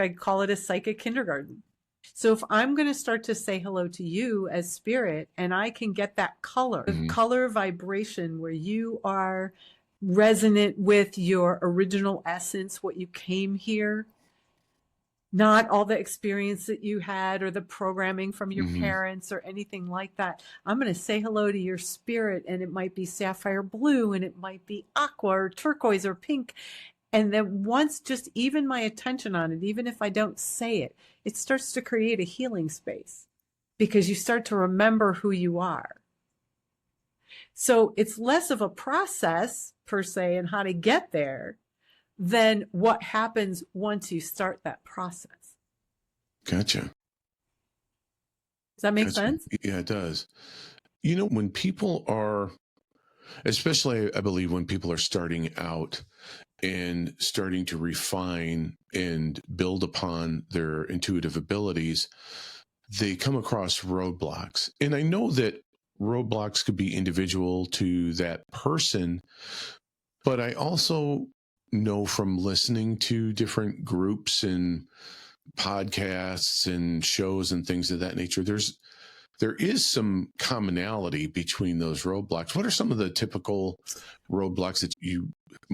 I call it a psychic kindergarten. So if I'm going to start to say hello to you as spirit, and I can get that color, the color vibration where you are resonant with your original essence, what you came here, not all the experience that you had or the programming from your parents or anything like that. I'm going to say hello to your spirit, and it might be sapphire blue, and it might be aqua or turquoise or pink. And then once just even my attention on it, even if I don't say it, it starts to create a healing space because you start to remember who you are. So it's less of a process per se and how to get there than what happens once you start that process. Gotcha. Does that make sense? Yeah, it does. You know, when people are, especially I believe when people are starting out and starting to refine and build upon their intuitive abilities, they come across roadblocks. And I know that roadblocks could be individual to that person, but I also know from listening to different groups and podcasts and shows and things of that nature, there is some commonality between those roadblocks. What are some of the typical roadblocks that you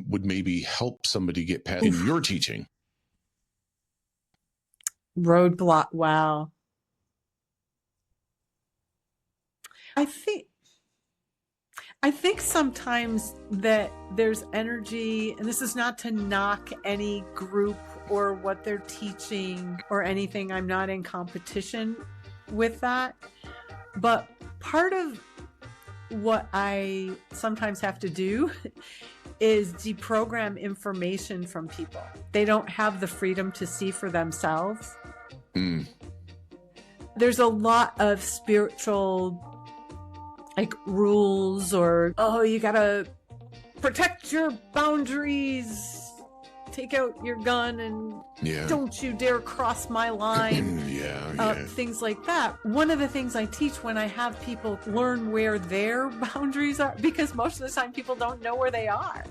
would maybe help somebody get past in your teaching? Roadblock. Wow. I think sometimes that there's energy, and this is not to knock any group or what they're teaching or anything. I'm not in competition with that. But part of what I sometimes have to do is deprogram information from people. They don't have the freedom to see for themselves. There's a lot of spiritual like rules or, oh, you gotta protect your boundaries, take out your gun and don't you dare cross my line. Things like that. One of the things I teach when I have people learn where their boundaries are, because most of the time people don't know where they are.